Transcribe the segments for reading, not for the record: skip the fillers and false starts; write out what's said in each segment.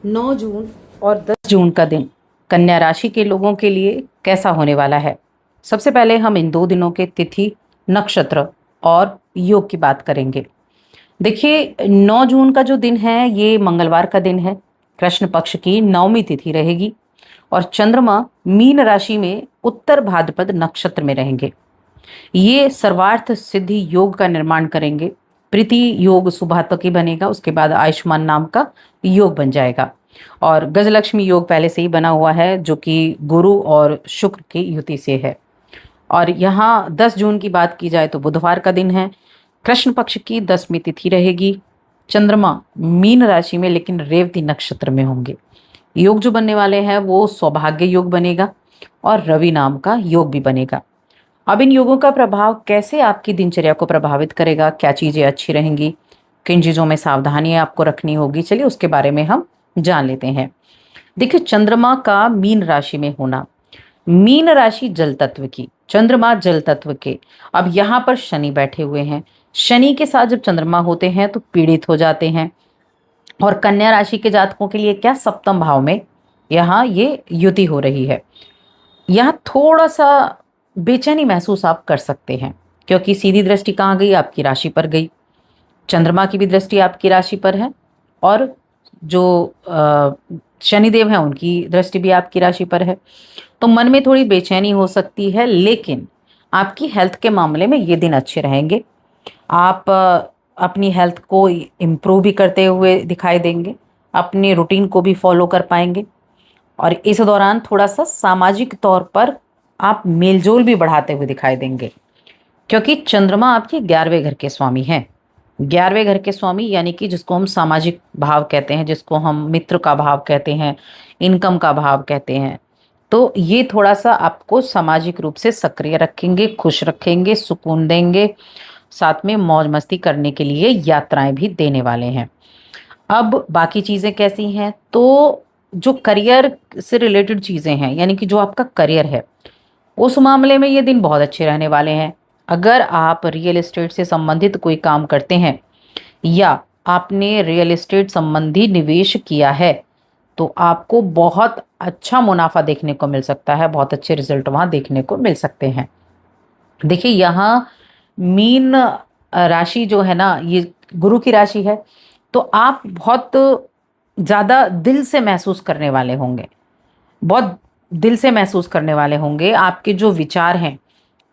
9 जून और 10 जून का दिन कन्या राशि के लोगों के लिए कैसा होने वाला है। सबसे पहले हम इन 2 दिनों के तिथि, नक्षत्र और योग की बात करेंगे। देखिए, 9 जून का जो दिन है ये मंगलवार का दिन है। कृष्ण पक्ष की नवमी तिथि रहेगी और चंद्रमा मीन राशि में उत्तर भाद्रपद नक्षत्र में रहेंगे। ये सर्वार्थ सिद्धि योग का निर्माण करेंगे। प्रीति योग सुभातकी बनेगा, उसके बाद आयुष्मान नाम का योग बन जाएगा। और गजलक्ष्मी योग पहले से ही बना हुआ है, जो कि गुरु और शुक्र की युति से है। और यहाँ 10 जून की बात की जाए तो बुधवार का दिन है। कृष्ण पक्ष की 10वीं तिथि रहेगी। चंद्रमा मीन राशि में लेकिन रेवती नक्षत्र में होंगे। योग जो बनने वाले हैं वो सौभाग्य योग बनेगा और रवि नाम का योग भी बनेगा। अब इन योगों का प्रभाव कैसे आपकी दिनचर्या को प्रभावित करेगा, क्या चीजें अच्छी रहेंगी, किन चीजों में सावधानी आपको रखनी होगी, चलिए उसके बारे में हम जान लेते हैं। देखिए, चंद्रमा का मीन राशि में होना, मीन राशि जल तत्व की, चंद्रमा जल तत्व के। अब यहाँ पर शनि बैठे हुए हैं। शनि के साथ जब चंद्रमा होते हैं तो पीड़ित हो जाते हैं। और कन्या राशि के जातकों के लिए क्या, सप्तम भाव में यहाँ ये युति हो रही है। यहाँ थोड़ा सा बेचैनी महसूस आप कर सकते हैं, क्योंकि सीधी दृष्टि कहाँ गई, आपकी राशि पर गई। चंद्रमा की भी दृष्टि आपकी राशि पर है और जो शनिदेव हैं उनकी दृष्टि भी आपकी राशि पर है। तो मन में थोड़ी बेचैनी हो सकती है, लेकिन आपकी हेल्थ के मामले में ये दिन अच्छे रहेंगे। आप अपनी हेल्थ को इम्प्रूव भी करते हुए दिखाई देंगे, अपने रूटीन को भी फॉलो कर पाएंगे। और इस दौरान थोड़ा सा सामाजिक तौर पर आप मेलजोल भी बढ़ाते हुए दिखाई देंगे, क्योंकि चंद्रमा आपके 11वें घर के स्वामी हैं। 11वें घर के स्वामी यानी कि जिसको हम सामाजिक भाव कहते हैं, जिसको हम मित्र का भाव कहते हैं, इनकम का भाव कहते हैं। तो ये थोड़ा सा आपको सामाजिक रूप से सक्रिय रखेंगे, खुश रखेंगे, सुकून देंगे, साथ में मौज मस्ती करने के लिए यात्राएं भी देने वाले हैं। अब बाकी चीज़ें कैसी हैं, तो जो करियर से रिलेटेड चीज़ें हैं, यानी कि जो आपका करियर है, उस मामले में ये दिन बहुत अच्छे रहने वाले हैं। अगर आप रियल एस्टेट से संबंधित कोई काम करते हैं या आपने रियल एस्टेट संबंधी निवेश किया है तो आपको बहुत अच्छा मुनाफा देखने को मिल सकता है, बहुत अच्छे रिजल्ट वहाँ देखने को मिल सकते हैं। देखिए, यहाँ मीन राशि जो है ना, ये गुरु की राशि है, तो आप बहुत ज़्यादा दिल से महसूस करने वाले होंगे, बहुत दिल से महसूस करने वाले होंगे। आपके जो विचार हैं,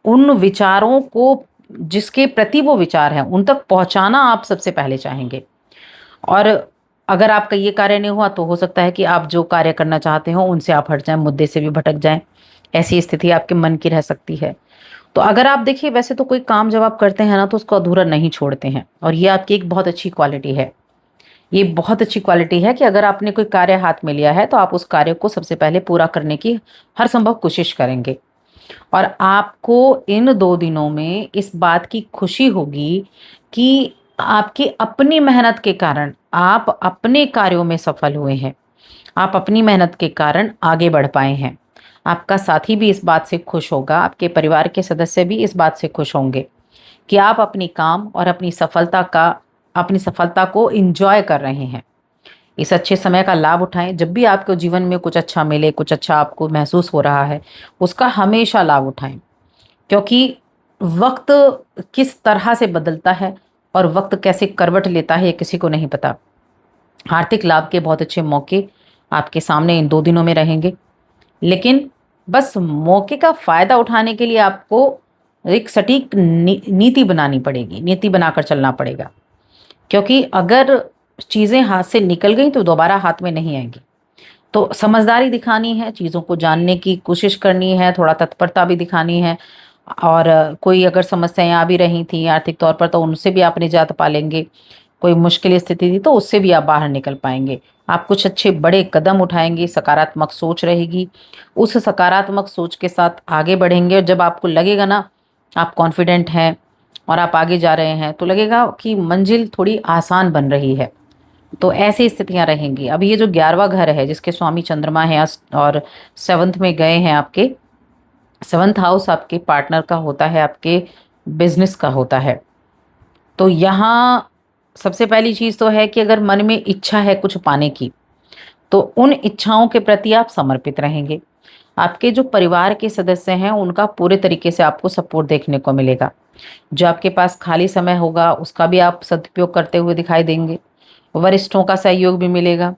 उन विचारों को, जिसके प्रति वो विचार हैं, उन तक पहुंचाना आप सबसे पहले चाहेंगे। और अगर आपका ये कार्य नहीं हुआ तो हो सकता है कि आप जो कार्य करना चाहते हो उनसे आप हट जाएं, मुद्दे से भी भटक जाएं। ऐसी स्थिति आपके मन की रह सकती है। तो अगर आप देखिए, वैसे तो कोई काम जब आप करते हैं ना तो उसको अधूरा नहीं छोड़ते हैं, और ये आपकी एक बहुत अच्छी क्वालिटी है। ये बहुत अच्छी क्वालिटी है कि अगर आपने कोई कार्य हाथ में लिया है तो आप उस कार्य को सबसे पहले पूरा करने की हर संभव कोशिश करेंगे। और आपको इन 2 दिनों में इस बात की खुशी होगी कि आपकी अपनी मेहनत के कारण आप अपने कार्यों में सफल हुए हैं। आप अपनी मेहनत के कारण आगे बढ़ पाए हैं। आपका साथी भी इस बात से खुश होगा, आपके परिवार के सदस्य भी इस बात से खुश होंगे कि आप अपनी काम और अपनी सफलता को एंजॉय कर रहे हैं। इस अच्छे समय का लाभ उठाएं। जब भी आपको जीवन में कुछ अच्छा मिले, कुछ अच्छा आपको महसूस हो रहा है, उसका हमेशा लाभ उठाएं, क्योंकि वक्त किस तरह से बदलता है और वक्त कैसे करवट लेता है ये किसी को नहीं पता। आर्थिक लाभ के बहुत अच्छे मौके आपके सामने इन 2 दिनों में रहेंगे, लेकिन बस मौके का फायदा उठाने के लिए आपको एक सटीक नीति बनानी पड़ेगी, नीति बनाकर चलना पड़ेगा। क्योंकि अगर चीज़ें हाथ से निकल गई तो दोबारा हाथ में नहीं आएंगी। तो समझदारी दिखानी है, चीज़ों को जानने की कोशिश करनी है, थोड़ा तत्परता भी दिखानी है। और कोई अगर समस्याएं आ भी रही थी आर्थिक तौर पर तो उनसे भी आप निजात पा लेंगे। कोई मुश्किल स्थिति थी तो उससे भी आप बाहर निकल पाएंगे। आप कुछ अच्छे बड़े कदम उठाएंगे, सकारात्मक सोच रहेगी। उस सकारात्मक सोच के साथ आगे बढ़ेंगे और जब आपको लगेगा ना आप कॉन्फिडेंट हैं और आप आगे जा रहे हैं तो लगेगा कि मंजिल थोड़ी आसान बन रही है। तो ऐसी स्थितियां रहेंगी। अब ये जो 11वां घर है जिसके स्वामी चंद्रमा है और 7th में गए हैं, आपके 7th हाउस आपके पार्टनर का होता है, आपके बिजनेस का होता है। तो यहाँ सबसे पहली चीज़ तो है कि अगर मन में इच्छा है कुछ पाने की तो उन इच्छाओं के प्रति आप समर्पित रहेंगे। आपके जो परिवार के सदस्य हैं उनका पूरे तरीके से आपको सपोर्ट देखने को मिलेगा। जो आपके पास खाली समय होगा उसका भी आप सदुपयोग करते हुए दिखाई देंगे। वरिष्ठों का सहयोग भी मिलेगा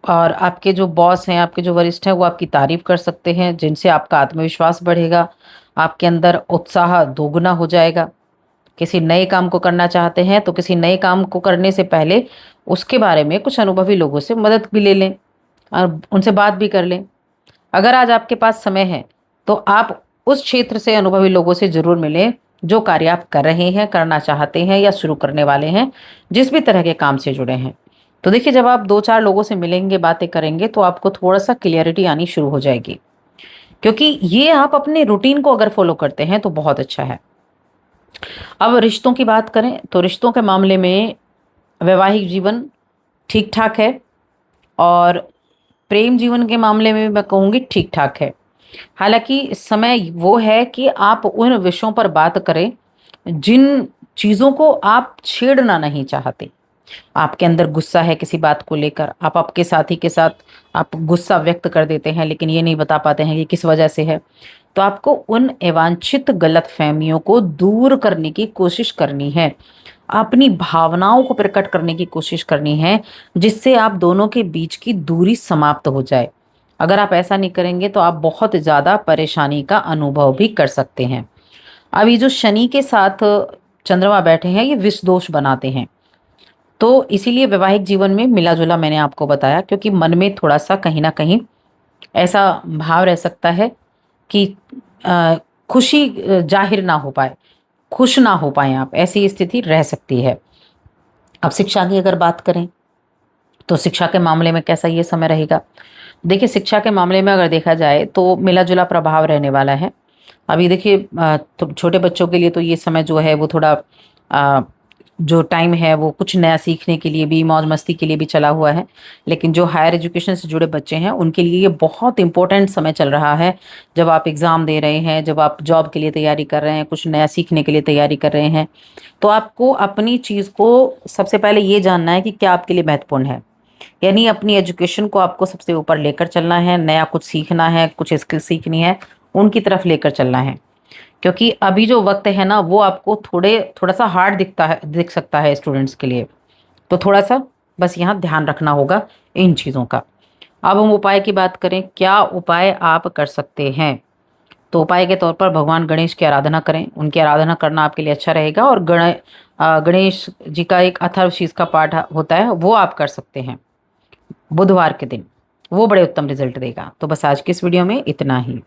और आपके जो बॉस हैं, आपके जो वरिष्ठ हैं, वो आपकी तारीफ कर सकते हैं, जिनसे आपका आत्मविश्वास बढ़ेगा। आपके अंदर उत्साह दोगुना हो जाएगा। किसी नए काम को करना चाहते हैं तो किसी नए काम को करने से पहले उसके बारे में कुछ अनुभवी लोगों से मदद भी ले लें और उनसे बात भी कर लें। अगर आज आपके पास समय है तो आप उस क्षेत्र से अनुभवी लोगों से जरूर मिलें जो कार्य आप कर रहे हैं, करना चाहते हैं या शुरू करने वाले हैं, जिस भी तरह के काम से जुड़े हैं। तो देखिए, जब आप दो चार लोगों से मिलेंगे, बातें करेंगे, तो आपको थोड़ा सा क्लियरिटी आनी शुरू हो जाएगी, क्योंकि ये आप अपने रूटीन को अगर फॉलो करते हैं तो बहुत अच्छा है। अब रिश्तों की बात करें तो रिश्तों के मामले में वैवाहिक जीवन ठीक ठाक है और प्रेम जीवन के मामले में मैं कहूँगी ठीक ठाक है। हालांकि समय वो है कि आप उन विषयों पर बात करें जिन चीज़ों को आप छेड़ना नहीं चाहते। आपके अंदर गुस्सा है किसी बात को लेकर, आप आपके साथी के साथ आप गुस्सा व्यक्त कर देते हैं लेकिन ये नहीं बता पाते हैं कि किस वजह से है। तो आपको उन अवांछित गलतफहमियों को दूर करने की कोशिश करनी है, अपनी भावनाओं को प्रकट करने की कोशिश करनी है, जिससे आप दोनों के बीच की दूरी समाप्त हो जाए। अगर आप ऐसा नहीं करेंगे तो आप बहुत ज़्यादा परेशानी का अनुभव भी कर सकते हैं। अब ये जो शनि के साथ चंद्रमा बैठे हैं, ये विष दोष बनाते हैं, तो इसीलिए वैवाहिक जीवन में मिला जुला मैंने आपको बताया, क्योंकि मन में थोड़ा सा कहीं ना कहीं ऐसा भाव रह सकता है कि खुशी जाहिर ना हो पाए, खुश ना हो पाए आप, ऐसी स्थिति रह सकती है। अब शिक्षा की अगर बात करें तो शिक्षा के मामले में कैसा ये समय रहेगा? देखिए, शिक्षा के मामले में अगर देखा जाए तो मिला जुला प्रभाव रहने वाला है। अभी देखिए, तो छोटे बच्चों के लिए तो ये समय जो है वो थोड़ा जो टाइम है वो कुछ नया सीखने के लिए भी, मौज मस्ती के लिए भी चला हुआ है। लेकिन जो हायर एजुकेशन से जुड़े बच्चे हैं उनके लिए ये बहुत इंपॉर्टेंट समय चल रहा है। जब आप एग्ज़ाम दे रहे हैं, जब आप जॉब के लिए तैयारी कर रहे हैं, कुछ नया सीखने के लिए तैयारी कर रहे हैं, तो आपको अपनी चीज़ को सबसे पहले ये जानना है कि क्या आपके लिए महत्वपूर्ण है। यानी अपनी एजुकेशन को आपको सबसे ऊपर लेकर चलना है, नया कुछ सीखना है, कुछ स्किल सीखनी है, उनकी तरफ लेकर चलना है। क्योंकि अभी जो वक्त है ना, वो आपको थोड़ा सा हार्ड दिख सकता है स्टूडेंट्स के लिए। तो थोड़ा सा बस यहाँ ध्यान रखना होगा इन चीज़ों का। अब हम उपाय की बात करें, क्या उपाय आप कर सकते हैं? तो उपाय के तौर पर भगवान गणेश की आराधना करें, उनकी आराधना करना आपके लिए अच्छा रहेगा। और गणेश जी का एक अथर्वशीष का पाठ होता है, वो आप कर सकते हैं बुधवार के दिन, वो बड़े उत्तम रिजल्ट देगा। तो बस आज की इस वीडियो में इतना ही।